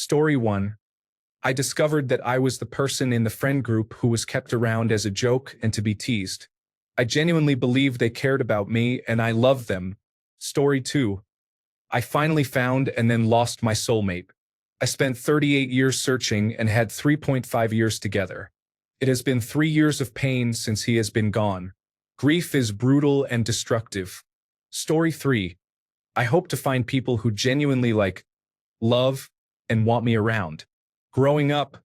Story 1. I discovered that I was the person in the friend group who was kept around as a joke and to be teased. I genuinely believed they cared about me and I loved them. Story 2. I finally found and then lost my soulmate. I spent 38 years searching and had 3.5 years together. It has been 3 years of pain since he has been gone. Grief is brutal and destructive. Story 3. I hope to find people who genuinely love, and want me around. Growing up,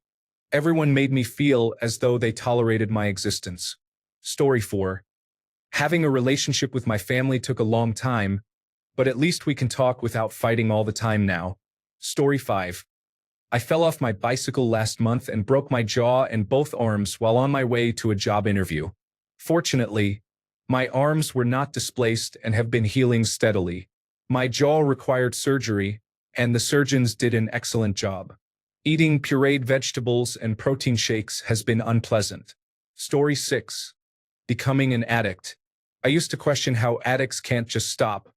everyone made me feel as though they tolerated my existence. Story 4. Having a relationship with my family took a long time, but at least we can talk without fighting all the time now. Story 5. I fell off my bicycle last month and broke my jaw and both arms while on my way to a job interview. Fortunately, my arms were not displaced and have been healing steadily. My jaw required surgery, and the surgeons did an excellent job. Eating pureed vegetables and protein shakes has been unpleasant. Story 6. Becoming an addict. I used to question how addicts can't just stop.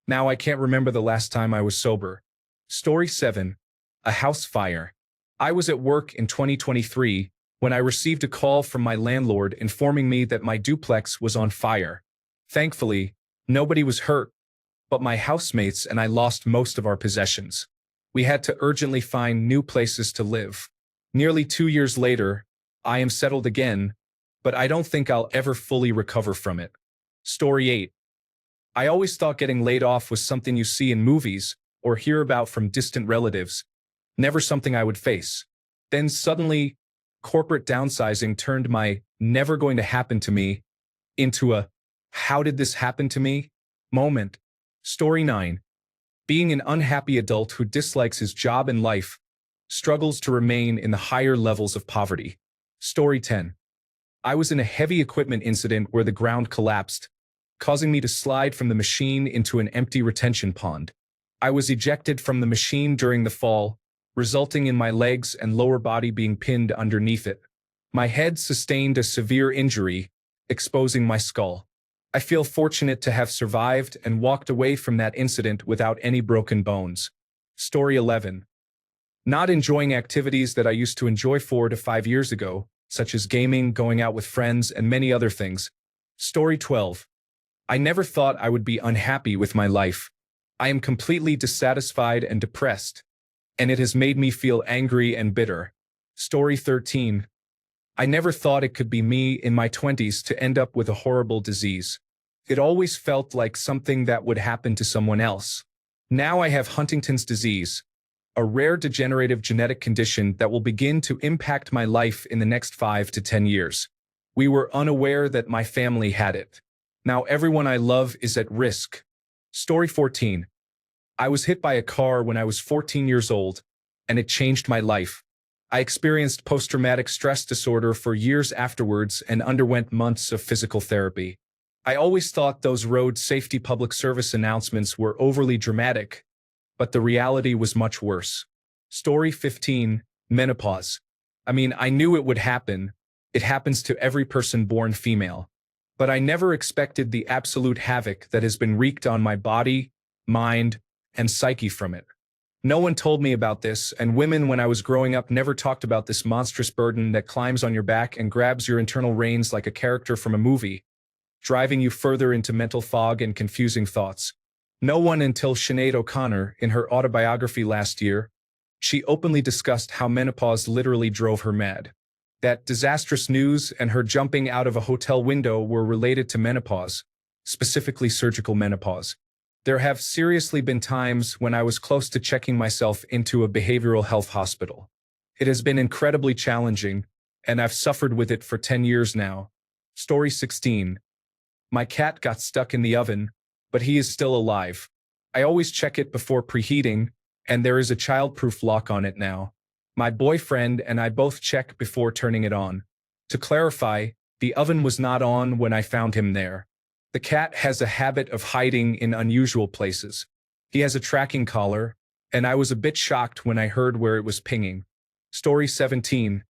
Now I can't remember the last time I was sober. Story 7. A house fire. I was at work in 2023 when I received a call from my landlord informing me that my duplex was on fire. Thankfully, nobody was hurt, but my housemates and I lost most of our possessions. We had to urgently find new places to live. Nearly 2 years later, I am settled again, but I don't think I'll ever fully recover from it. Story 8. I always thought getting laid off was something you see in movies or hear about from distant relatives, never something I would face. Then suddenly, corporate downsizing turned my never going to happen to me into a how did this happen to me moment. Story 9. Being an unhappy adult who dislikes his job and life, struggles to remain in the higher levels of poverty. Story 10. I was in a heavy equipment incident where the ground collapsed, causing me to slide from the machine into an empty retention pond. I was ejected from the machine during the fall, resulting in my legs and lower body being pinned underneath it. My head sustained a severe injury, exposing my skull. I feel fortunate to have survived and walked away from that incident without any broken bones. Story 11. Not enjoying activities that I used to enjoy 4 to 5 years ago, such as gaming, going out with friends, and many other things. Story 12. I never thought I would be unhappy with my life. I am completely dissatisfied and depressed, and it has made me feel angry and bitter. Story 13. I never thought it could be me in my 20s to end up with a horrible disease. It always felt like something that would happen to someone else. Now I have Huntington's disease, a rare degenerative genetic condition that will begin to impact my life in the next 5 to 10 years. We were unaware that my family had it. Now everyone I love is at risk. Story 14. I was hit by a car when I was 14 years old, and it changed my life. I experienced post-traumatic stress disorder for years afterwards and underwent months of physical therapy. I always thought those road safety public service announcements were overly dramatic, but the reality was much worse. Story 15. Menopause. I knew it would happen. It happens to every person born female. But I never expected the absolute havoc that has been wreaked on my body, mind, and psyche from it. No one told me about this, and women when I was growing up never talked about this monstrous burden that climbs on your back and grabs your internal reins like a character from a movie, driving you further into mental fog and confusing thoughts. No one until Sinead O'Connor, in her autobiography last year, she openly discussed how menopause literally drove her mad. That disastrous news and her jumping out of a hotel window were related to menopause, specifically surgical menopause. There have seriously been times when I was close to checking myself into a behavioral health hospital. It has been incredibly challenging, and I've suffered with it for 10 years now. Story 16. My cat got stuck in the oven, but he is still alive. I always check it before preheating, and there is a child-proof lock on it now. My boyfriend and I both check before turning it on. To clarify, the oven was not on when I found him there. The cat has a habit of hiding in unusual places. He has a tracking collar, and I was a bit shocked when I heard where it was pinging. Story 17.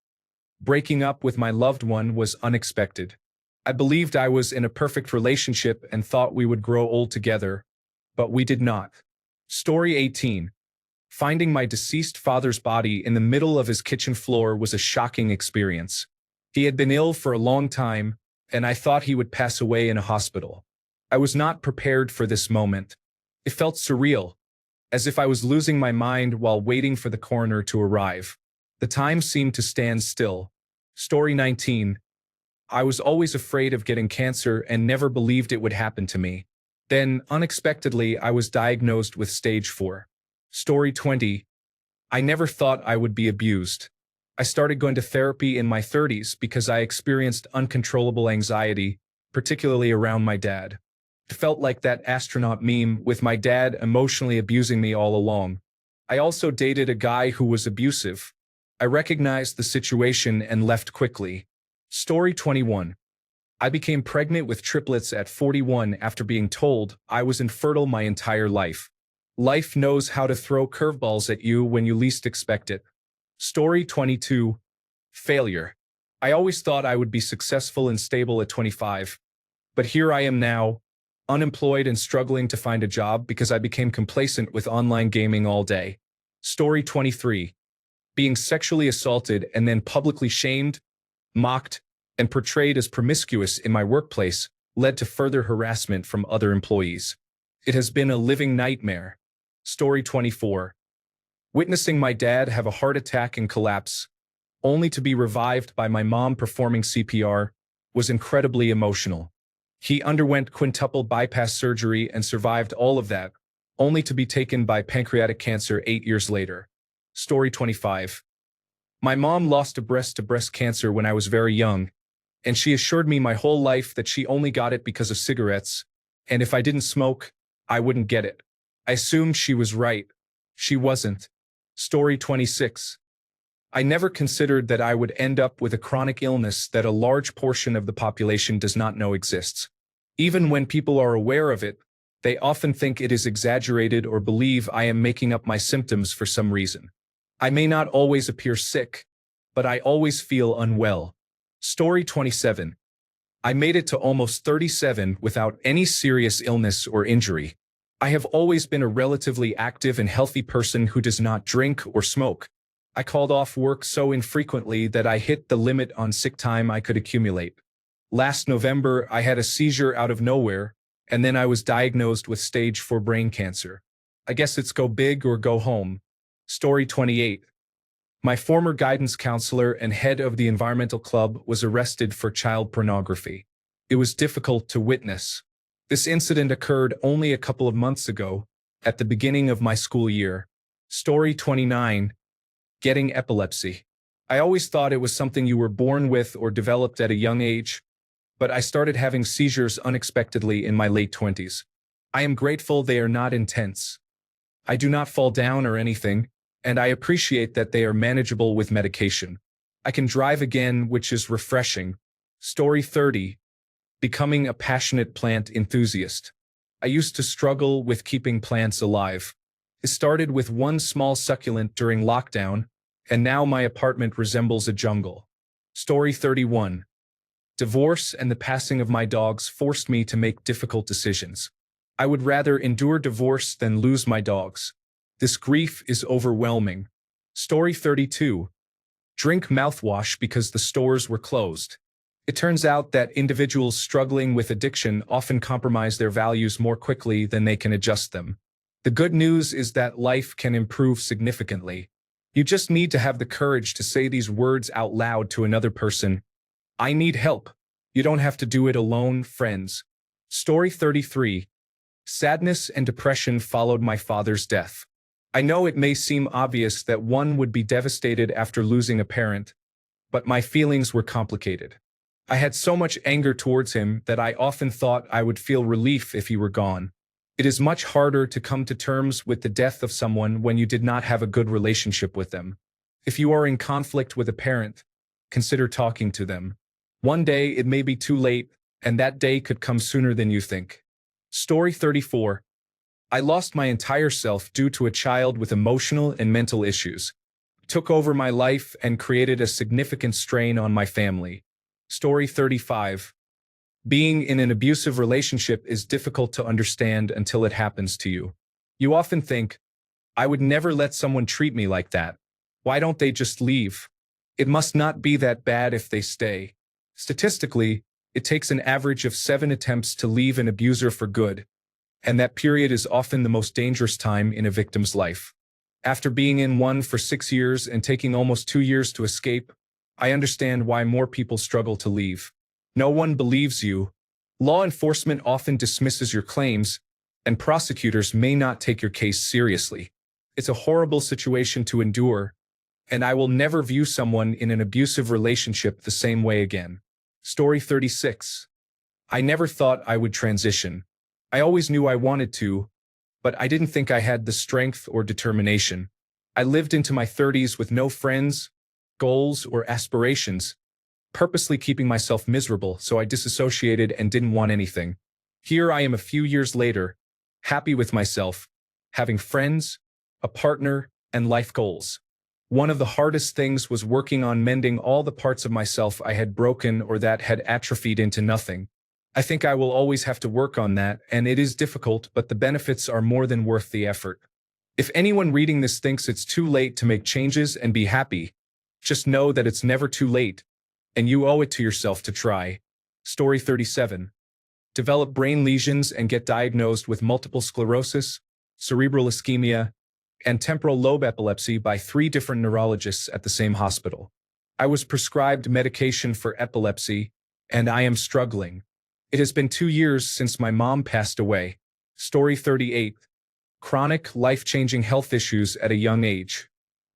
Breaking up with my loved one was unexpected. I believed I was in a perfect relationship and thought we would grow old together, but we did not. Story 18. Finding my deceased father's body in the middle of his kitchen floor was a shocking experience. He had been ill for a long time, and I thought he would pass away in a hospital. I was not prepared for this moment. It felt surreal, as if I was losing my mind while waiting for the coroner to arrive. The time seemed to stand still. Story 19. I was always afraid of getting cancer and never believed it would happen to me. Then, unexpectedly, I was diagnosed with stage 4. Story 20. I never thought I would be abused. I started going to therapy in my 30s because I experienced uncontrollable anxiety, particularly around my dad. It felt like that astronaut meme with my dad emotionally abusing me all along. I also dated a guy who was abusive. I recognized the situation and left quickly. Story 21. I became pregnant with triplets at 41 after being told I was infertile my entire life. Life knows how to throw curveballs at you when you least expect it. Story 22. Failure. I always thought I would be successful and stable at 25. But here I am now, unemployed and struggling to find a job because I became complacent with online gaming all day. Story 23. Being sexually assaulted and then publicly shamed, mocked, and portrayed as promiscuous in my workplace led to further harassment from other employees. It has been a living nightmare. Story 24. Witnessing my dad have a heart attack and collapse, only to be revived by my mom performing CPR, was incredibly emotional. He underwent quintuple bypass surgery and survived all of that, only to be taken by pancreatic cancer 8 years later. Story 25. My mom lost to breast cancer when I was very young, and she assured me my whole life that she only got it because of cigarettes, and if I didn't smoke, I wouldn't get it. I assumed she was right. She wasn't. Story 26. I never considered that I would end up with a chronic illness that a large portion of the population does not know exists. Even when people are aware of it, they often think it is exaggerated or believe I am making up my symptoms for some reason. I may not always appear sick, but I always feel unwell. Story 27. I made it to almost 37 without any serious illness or injury. I have always been a relatively active and healthy person who does not drink or smoke. I called off work so infrequently that I hit the limit on sick time I could accumulate. Last November, I had a seizure out of nowhere, and then I was diagnosed with stage 4 brain cancer. I guess it's go big or go home. Story 28. My former guidance counselor and head of the environmental club was arrested for child pornography. It was difficult to witness. This incident occurred only a couple of months ago, at the beginning of my school year. Story 29. Getting epilepsy. I always thought it was something you were born with or developed at a young age, but I started having seizures unexpectedly in my late 20s. I am grateful they are not intense. I do not fall down or anything, and I appreciate that they are manageable with medication. I can drive again, which is refreshing. Story 30. Becoming a passionate plant enthusiast. I used to struggle with keeping plants alive. It started with one small succulent during lockdown, and now my apartment resembles a jungle. Story 31. Divorce and the passing of my dogs forced me to make difficult decisions. I would rather endure divorce than lose my dogs. This grief is overwhelming. Story 32. Drink mouthwash because the stores were closed. It turns out that individuals struggling with addiction often compromise their values more quickly than they can adjust them. The good news is that life can improve significantly. You just need to have the courage to say these words out loud to another person. I need help. You don't have to do it alone, friends. Story 33. Sadness and depression followed my father's death. I know it may seem obvious that one would be devastated after losing a parent, but my feelings were complicated. I had so much anger towards him that I often thought I would feel relief if he were gone. It is much harder to come to terms with the death of someone when you did not have a good relationship with them. If you are in conflict with a parent, consider talking to them. One day it may be too late, and that day could come sooner than you think. Story 34. I lost my entire self due to a child with emotional and mental issues. It took over my life and created a significant strain on my family. Story 35. Being in an abusive relationship is difficult to understand until it happens to you. You often think, I would never let someone treat me like that. Why don't they just leave? It must not be that bad if they stay. Statistically, it takes an average of 7 attempts to leave an abuser for good, and that period is often the most dangerous time in a victim's life. After being in one for 6 years and taking almost 2 years to escape, I understand why more people struggle to leave. No one believes you. Law enforcement often dismisses your claims, and prosecutors may not take your case seriously. It's a horrible situation to endure, and I will never view someone in an abusive relationship the same way again. Story 36. I never thought I would transition. I always knew I wanted to, but I didn't think I had the strength or determination. I lived into my 30s with no friends, goals, or aspirations, purposely keeping myself miserable, so I disassociated and didn't want anything. Here I am a few years later, happy with myself, having friends, a partner, and life goals. One of the hardest things was working on mending all the parts of myself I had broken or that had atrophied into nothing. I think I will always have to work on that, and it is difficult, but the benefits are more than worth the effort. If anyone reading this thinks it's too late to make changes and be happy, just know that it's never too late, and you owe it to yourself to try. Story 37. Develop brain lesions and get diagnosed with multiple sclerosis, cerebral ischemia, and temporal lobe epilepsy by 3 different neurologists at the same hospital. I was prescribed medication for epilepsy, and I am struggling. It has been 2 years since my mom passed away. Story 38. Chronic, life-changing health issues at a young age.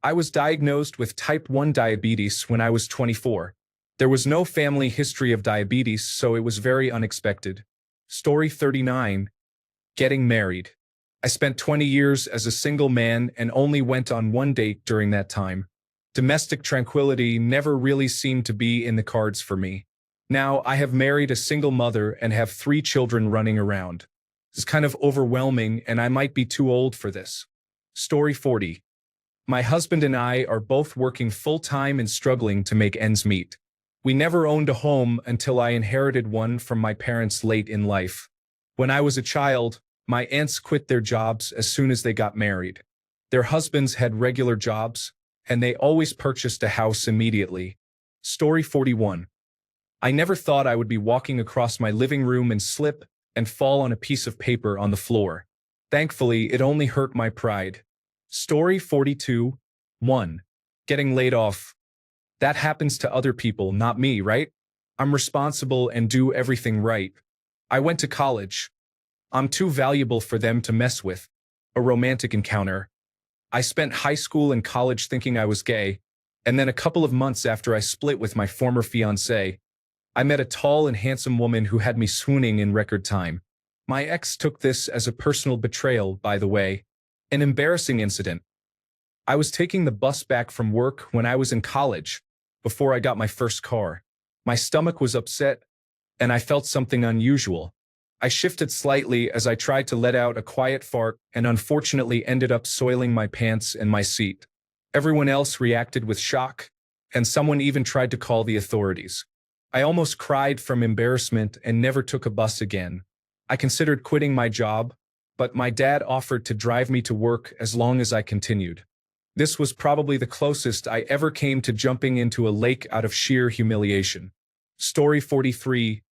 I was diagnosed with type 1 diabetes when I was 24. There was no family history of diabetes, so it was very unexpected. Story 39. Getting married. I spent 20 years as a single man and only went on 1 date during that time. Domestic tranquility never really seemed to be in the cards for me. Now I have married a single mother and have 3 children running around. It's kind of overwhelming, and I might be too old for this. Story 40. My husband and I are both working full-time and struggling to make ends meet. We never owned a home until I inherited one from my parents late in life. When I was a child, my aunts quit their jobs as soon as they got married. Their husbands had regular jobs, and they always purchased a house immediately. Story 41. I never thought I would be walking across my living room and slip and fall on a piece of paper on the floor. Thankfully, it only hurt my pride. Story 42. 1. Getting laid off. That happens to other people, not me, right? I'm responsible and do everything right. I went to college. I'm too valuable for them to mess with. A romantic encounter. I spent high school and college thinking I was gay, and then a couple of months after I split with my former fiancé, I met a tall and handsome woman who had me swooning in record time. My ex took this as a personal betrayal, by the way. An embarrassing incident. I was taking the bus back from work when I was in college, before I got my first car. My stomach was upset, and I felt something unusual. I shifted slightly as I tried to let out a quiet fart and unfortunately ended up soiling my pants and my seat. Everyone else reacted with shock, and someone even tried to call the authorities. I almost cried from embarrassment and never took a bus again. I considered quitting my job, but my dad offered to drive me to work as long as I continued. This was probably the closest I ever came to jumping into a lake out of sheer humiliation. Story 43.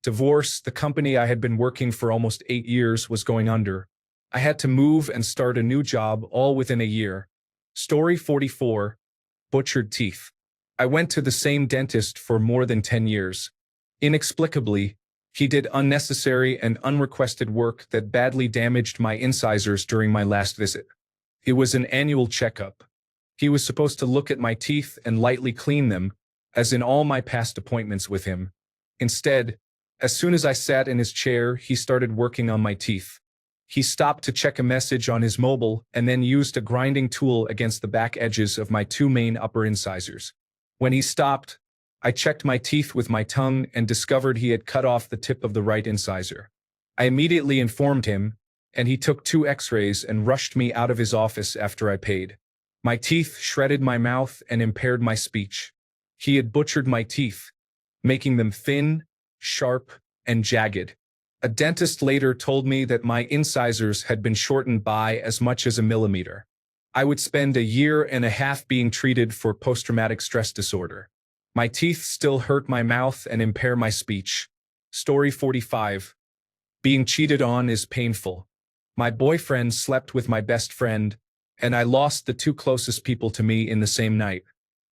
Divorce. The company I had been working for almost 8 years was going under. I had to move and start a new job all within a year. Story 44. Butchered teeth. I went to the same dentist for more than 10 years. Inexplicably, he did unnecessary and unrequested work that badly damaged my incisors during my last visit. It was an annual checkup. He was supposed to look at my teeth and lightly clean them, as in all my past appointments with him. Instead, as soon as I sat in his chair, he started working on my teeth. He stopped to check a message on his mobile and then used a grinding tool against the back edges of my 2 main upper incisors. When he stopped, I checked my teeth with my tongue and discovered he had cut off the tip of the right incisor. I immediately informed him, and he took 2 x-rays and rushed me out of his office after I paid. My teeth shredded my mouth and impaired my speech. He had butchered my teeth, making them thin, sharp, and jagged. A dentist later told me that my incisors had been shortened by as much as a millimeter. I would spend a year and a half being treated for post-traumatic stress disorder. My teeth still hurt my mouth and impair my speech. Story 45. Being cheated on is painful. My boyfriend slept with my best friend, and I lost the two closest people to me in the same night.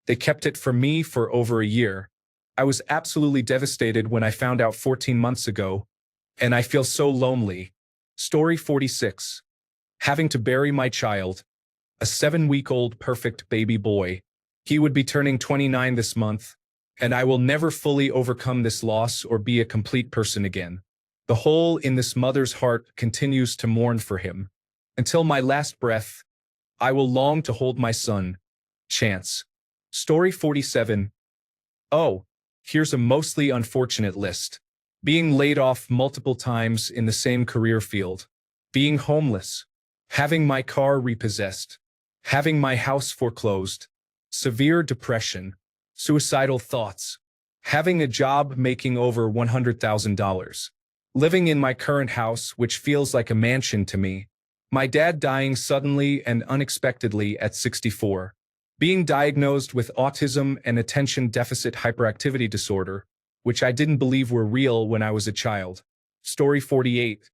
They kept it from me for over a year. I was absolutely devastated when I found out 14 months ago, and I feel so lonely. Story 46. Having to bury my child, a 7-week-old perfect baby boy. He would be turning 29 this month, and I will never fully overcome this loss or be a complete person again. The hole in this mother's heart continues to mourn for him. Until my last breath, I will long to hold my son. Chance. Story 47. Oh, here's a mostly unfortunate list. Being laid off multiple times in the same career field. Being homeless. Having my car repossessed. Having my house foreclosed. Severe depression. Suicidal thoughts. Having a job making over $100,000. Living in my current house, which feels like a mansion to me. My dad dying suddenly and unexpectedly at 64. Being diagnosed with autism and attention deficit hyperactivity disorder, which I didn't believe were real when I was a child. Story 48.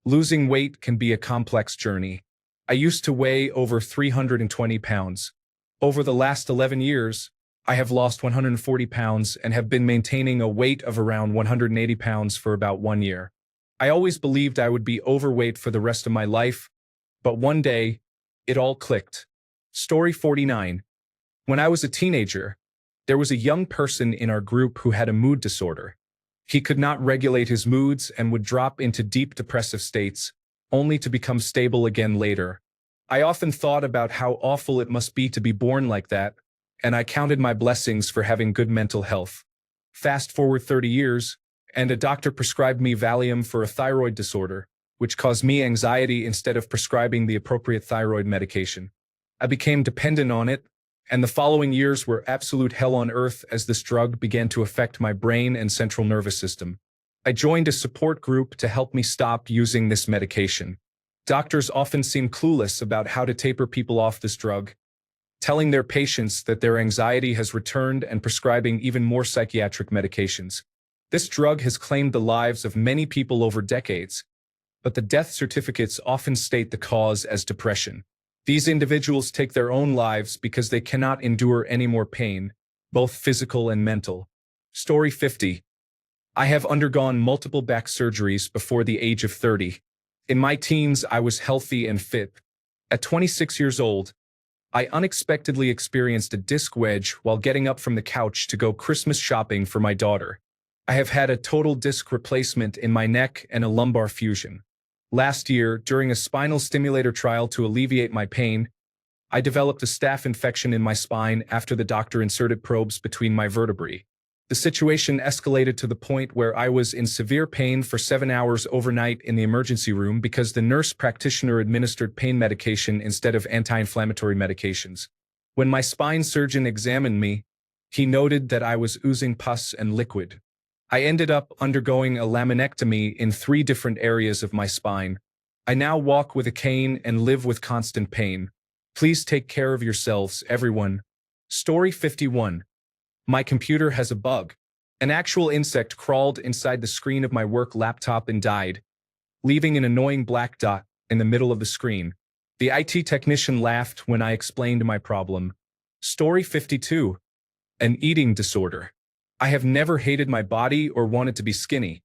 Losing weight can be a complex journey. I used to weigh over 320 pounds. Over the last 11 years, I have lost 140 pounds and have been maintaining a weight of around 180 pounds for about 1 year. I always believed I would be overweight for the rest of my life, but one day, it all clicked. Story 49. When I was a teenager, there was a young person in our group who had a mood disorder. He could not regulate his moods and would drop into deep depressive states, only to become stable again later. I often thought about how awful it must be to be born like that, and I counted my blessings for having good mental health. Fast forward 30 years, and a doctor prescribed me Valium for a thyroid disorder, which caused me anxiety instead of prescribing the appropriate thyroid medication. I became dependent on it, and the following years were absolute hell on earth as this drug began to affect my brain and central nervous system. I joined a support group to help me stop using this medication. Doctors often seem clueless about how to taper people off this drug, telling their patients that their anxiety has returned and prescribing even more psychiatric medications. This drug has claimed the lives of many people over decades, but the death certificates often state the cause as depression. These individuals take their own lives because they cannot endure any more pain, both physical and mental. Story 50. I have undergone multiple back surgeries before the age of 30. In my teens, I was healthy and fit. At 26 years old, I unexpectedly experienced a disc wedge while getting up from the couch to go Christmas shopping for my daughter. I have had a total disc replacement in my neck and a lumbar fusion. Last year, during a spinal stimulator trial to alleviate my pain, I developed a staph infection in my spine after the doctor inserted probes between my vertebrae. The situation escalated to the point where I was in severe pain for 7 hours overnight in the emergency room because the nurse practitioner administered pain medication instead of anti-inflammatory medications. When my spine surgeon examined me, he noted that I was oozing pus and liquid. I ended up undergoing a laminectomy in 3 different areas of my spine. I now walk with a cane and live with constant pain. Please take care of yourselves, everyone. Story 51. My computer has a bug. An actual insect crawled inside the screen of my work laptop and died, leaving an annoying black dot in the middle of the screen. The IT technician laughed when I explained my problem. Story 52. An eating disorder. I have never hated my body or wanted to be skinny,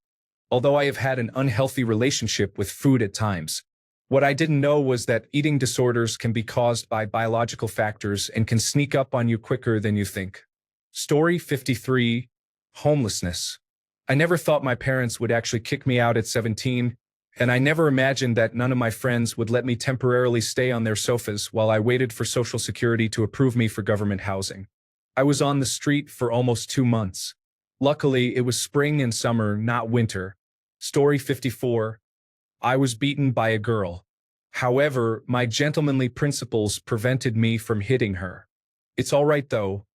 although I have had an unhealthy relationship with food at times. What I didn't know was that eating disorders can be caused by biological factors and can sneak up on you quicker than you think. Story 53. Homelessness. I never thought my parents would actually kick me out at 17, and I never imagined that none of my friends would let me temporarily stay on their sofas while I waited for Social Security to approve me for government housing. I was on the street for almost 2 months. Luckily, it was spring and summer, not winter. Story 54. I was beaten by a girl. However, my gentlemanly principles prevented me from hitting her. It's all right though.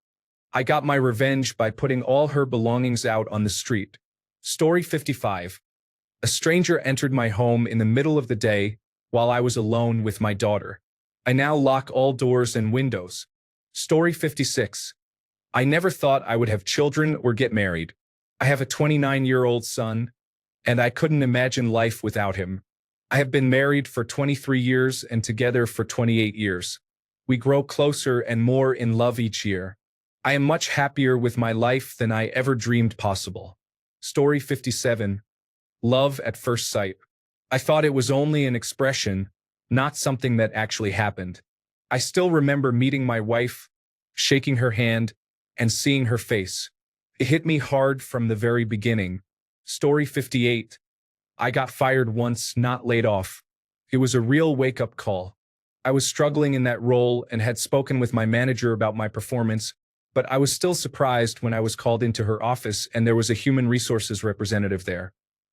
I got my revenge by putting all her belongings out on the street. Story 55. A stranger entered my home in the middle of the day while I was alone with my daughter. I now lock all doors and windows. Story 56. I never thought I would have children or get married. I have a 29-year-old son, and I couldn't imagine life without him. I have been married for 23 years and together for 28 years. We grow closer and more in love each year. I am much happier with my life than I ever dreamed possible. Story 57. Love at first sight. I thought it was only an expression, not something that actually happened. I still remember meeting my wife, shaking her hand, and seeing her face. It hit me hard from the very beginning. Story 58. I got fired once, not laid off. It was a real wake-up call. I was struggling in that role and had spoken with my manager about my performance, but I was still surprised when I was called into her office and there was a human resources representative there.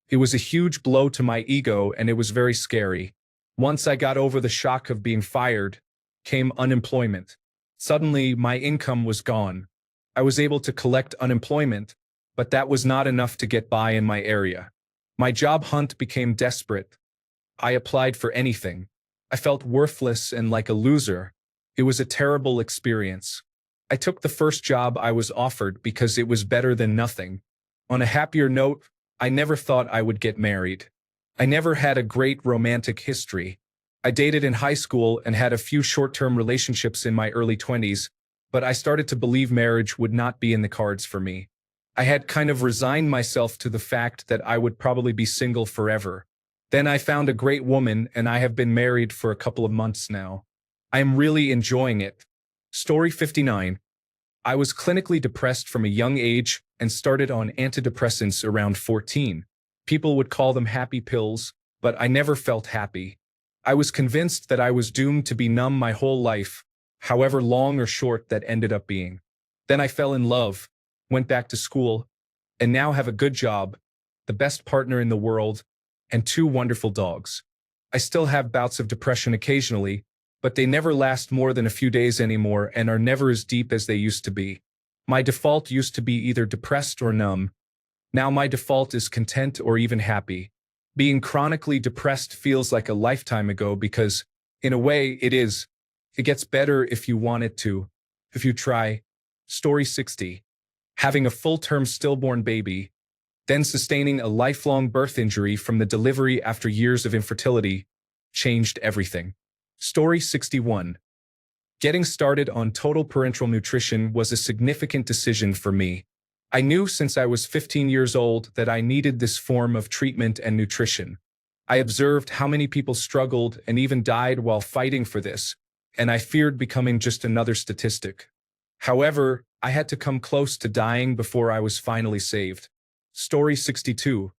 It was a huge blow to my ego and it was very scary. Once I got over the shock of being fired, came unemployment. Suddenly, my income was gone. I was able to collect unemployment, but that was not enough to get by in my area. My job hunt became desperate. I applied for anything. I felt worthless and like a loser. It was a terrible experience. I took the first job I was offered because it was better than nothing. On a happier note, I never thought I would get married. I never had a great romantic history. I dated in high school and had a few short-term relationships in my early 20s, but I started to believe marriage would not be in the cards for me. I had kind of resigned myself to the fact that I would probably be single forever. Then I found a great woman and I have been married for a couple of months now. I am really enjoying it. Story 59. I was clinically depressed from a young age and started on antidepressants around 14. People would call them happy pills, but I never felt happy. I was convinced that I was doomed to be numb my whole life, however long or short that ended up being. Then I fell in love, went back to school, and now have a good job, the best partner in the world, and 2 wonderful dogs. I still have bouts of depression occasionally, but they never last more than a few days anymore and are never as deep as they used to be. My default used to be either depressed or numb. Now my default is content or even happy. Being chronically depressed feels like a lifetime ago because, in a way, it is. It gets better if you want it to. If you try. Story 60. Having a full-term stillborn baby, then sustaining a lifelong birth injury from the delivery after years of infertility, changed everything. Story 61. Getting started on total parenteral nutrition was a significant decision for me. I knew since I was 15 years old that I needed this form of treatment and nutrition. I observed how many people struggled and even died while fighting for this, and I feared becoming just another statistic. However, I had to come close to dying before I was finally saved. Story 62.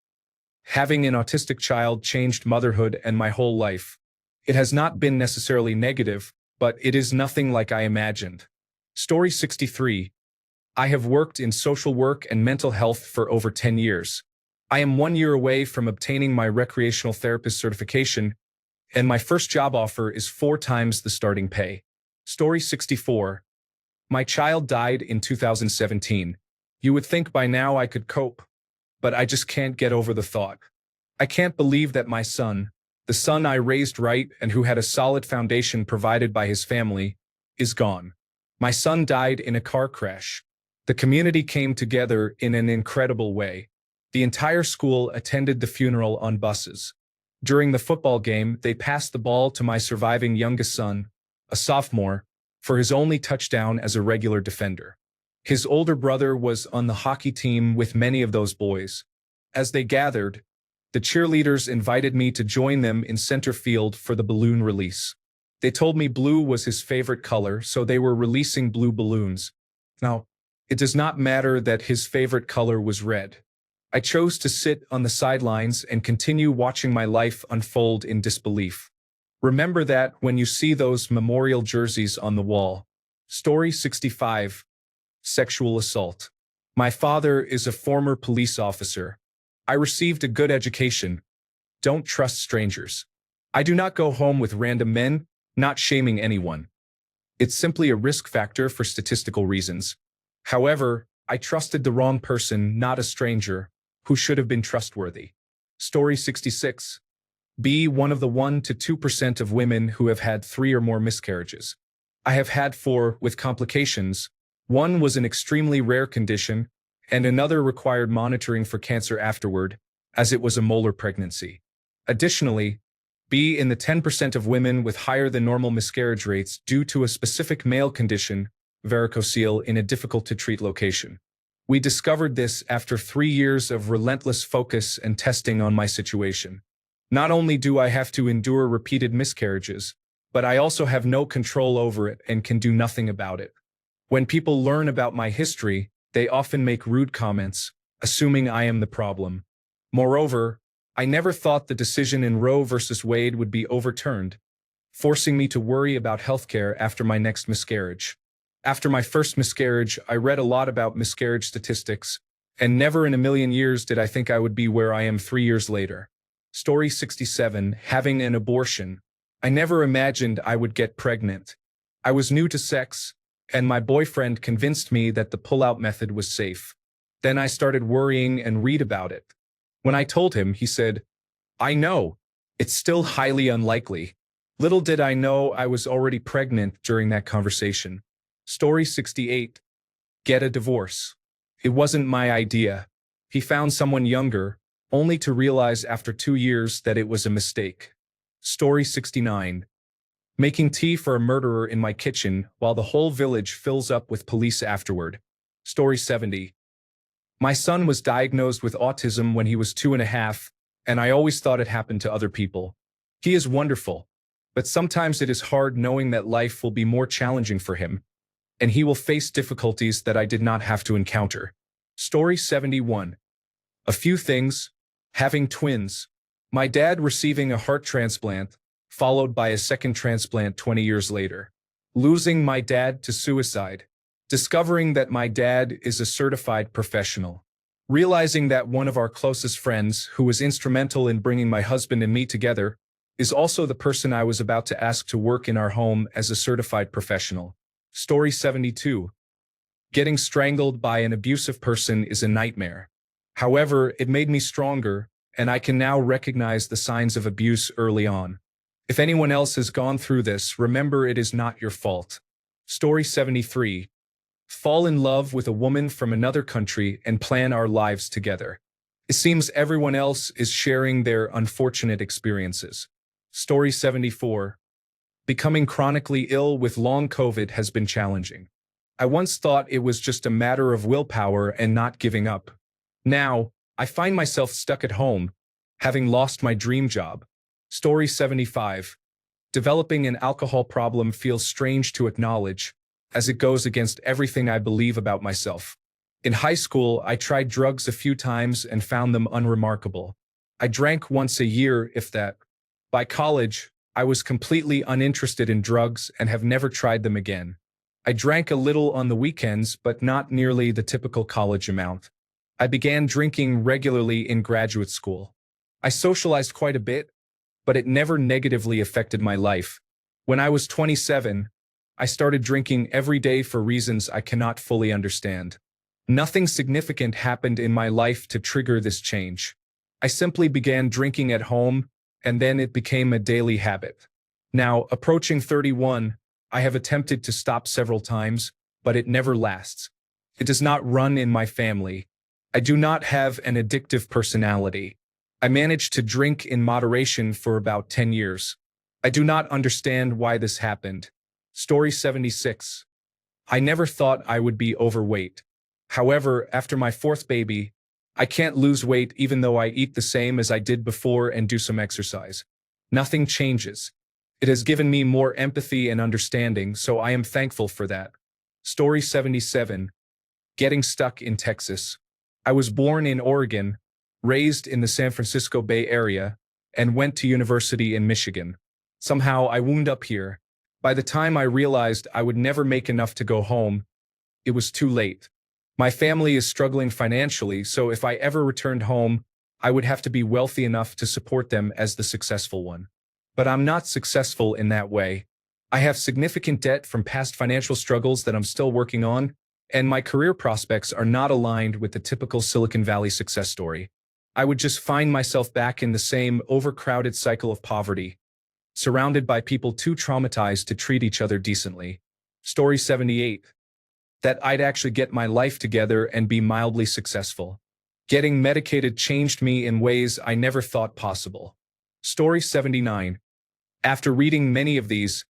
Having an autistic child changed motherhood and my whole life. It has not been necessarily negative, but it is nothing like I imagined. Story 63. I have worked in social work and mental health for over 10 years. I am 1 year away from obtaining my recreational therapist certification, and my first job offer is 4 times the starting pay. Story 64. My child died in 2017. You would think by now I could cope, but I just can't get over the thought. I can't believe that my son, the son I raised right and who had a solid foundation provided by his family, is gone. My son died in a car crash. The community came together in an incredible way. The entire school attended the funeral on buses. During the football game, they passed the ball to my surviving youngest son, a sophomore, for his only touchdown as a regular defender. His older brother was on the hockey team with many of those boys. As they gathered, the cheerleaders invited me to join them in center field for the balloon release. They told me blue was his favorite color, so they were releasing blue balloons. Now, it does not matter that his favorite color was red. I chose to sit on the sidelines and continue watching my life unfold in disbelief. Remember that when you see those memorial jerseys on the wall. Story 65. Sexual assault. My father is a former police officer. I received a good education. Don't trust strangers. I do not go home with random men, not shaming anyone. It's simply a risk factor for statistical reasons. However, I trusted the wrong person, not a stranger, who should have been trustworthy. Story 66. Be one of the 1 to 2% of women who have had 3 or more miscarriages. I have had 4 with complications. One was an extremely rare condition, and another required monitoring for cancer afterward, as it was a molar pregnancy. Additionally, be in the 10% of women with higher than normal miscarriage rates due to a specific male condition, varicocele, in a difficult-to-treat location. We discovered this after 3 years of relentless focus and testing on my situation. Not only do I have to endure repeated miscarriages, but I also have no control over it and can do nothing about it. When people learn about my history, they often make rude comments, assuming I am the problem. Moreover, I never thought the decision in Roe versus Wade would be overturned, forcing me to worry about healthcare after my next miscarriage. After my first miscarriage, I read a lot about miscarriage statistics, and never in a million years did I think I would be where I am 3 years later. Story 67. Having an abortion. I never imagined I would get pregnant. I was new to sex, and my boyfriend convinced me that the pull-out method was safe. Then I started worrying and read about it. When I told him, he said, "I know. It's still highly unlikely." Little did I know I was already pregnant during that conversation. Story 68. Get a divorce. It wasn't my idea. He found someone younger, only to realize after 2 years that it was a mistake. Story 69. Making tea for a murderer in my kitchen while the whole village fills up with police afterward. Story 70. My son was diagnosed with autism when he was 2.5, and I always thought it happened to other people. He is wonderful, but sometimes it is hard knowing that life will be more challenging for him, and he will face difficulties that I did not have to encounter. Story 71. A few things. Having twins. My dad receiving a heart transplant, followed by a second transplant 20 years later. Losing my dad to suicide. Discovering that my dad is a certified professional. Realizing that one of our closest friends, who was instrumental in bringing my husband and me together, is also the person I was about to ask to work in our home as a certified professional. Story 72. Getting strangled by an abusive person is a nightmare. However, it made me stronger, and I can now recognize the signs of abuse early on. If anyone else has gone through this, remember it is not your fault. Story 73. Fall in love with a woman from another country and plan our lives together. It seems everyone else is sharing their unfortunate experiences. Story 74. Becoming chronically ill with long COVID has been challenging. I once thought it was just a matter of willpower and not giving up. Now, I find myself stuck at home, having lost my dream job. Story 75. Developing an alcohol problem feels strange to acknowledge, as it goes against everything I believe about myself. In high school, I tried drugs a few times and found them unremarkable. I drank once a year, if that. By college, I was completely uninterested in drugs and have never tried them again. I drank a little on the weekends, but not nearly the typical college amount. I began drinking regularly in graduate school. I socialized quite a bit, but it never negatively affected my life. When I was 27, I started drinking every day for reasons I cannot fully understand. Nothing significant happened in my life to trigger this change. I simply began drinking at home, and then it became a daily habit. Now, approaching 31, I have attempted to stop several times, but it never lasts. It does not run in my family. I do not have an addictive personality. I managed to drink in moderation for about 10 years. I do not understand why this happened. Story 76. I never thought I would be overweight. However, after my 4th baby, I can't lose weight even though I eat the same as I did before and do some exercise. Nothing changes. It has given me more empathy and understanding, so I am thankful for that. Story 77. Getting stuck in Texas. I was born in Oregon, raised in the San Francisco Bay Area, and went to university in Michigan. Somehow I wound up here. By the time I realized I would never make enough to go home, it was too late. My family is struggling financially, so if I ever returned home, I would have to be wealthy enough to support them as the successful one. But I'm not successful in that way. I have significant debt from past financial struggles that I'm still working on, and my career prospects are not aligned with the typical Silicon Valley success story. I would just find myself back in the same overcrowded cycle of poverty, surrounded by people too traumatized to treat each other decently. Story 78. That I'd actually get my life together and be mildly successful. Getting medicated changed me in ways I never thought possible. Story 79. After reading many of these,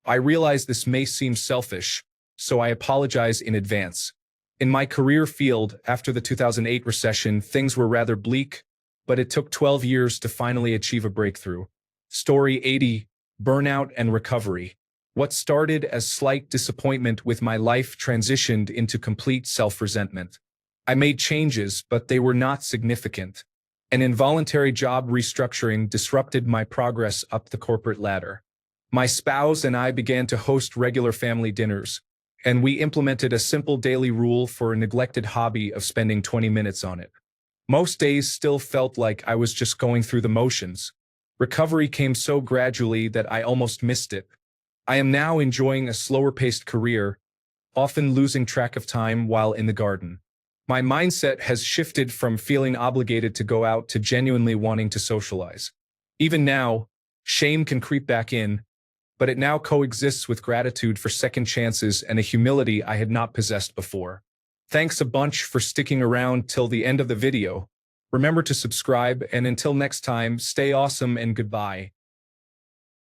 I realize this may seem selfish, so I apologize in advance. In my career field, after the 2008 recession, things were rather bleak, but it took 12 years to finally achieve a breakthrough. Story 80. Burnout and recovery. What started as slight disappointment with my life transitioned into complete self-resentment. I made changes, but they were not significant. An involuntary job restructuring disrupted my progress up the corporate ladder. My spouse and I began to host regular family dinners, and we implemented a simple daily rule for a neglected hobby of spending 20 minutes on it. Most days still felt like I was just going through the motions. Recovery came so gradually that I almost missed it. I am now enjoying a slower-paced career, often losing track of time while in the garden. My mindset has shifted from feeling obligated to go out to genuinely wanting to socialize. Even now, shame can creep back in, but it now coexists with gratitude for second chances and a humility I had not possessed before. Thanks a bunch for sticking around till the end of the video. Remember to subscribe, and until next time, stay awesome and goodbye.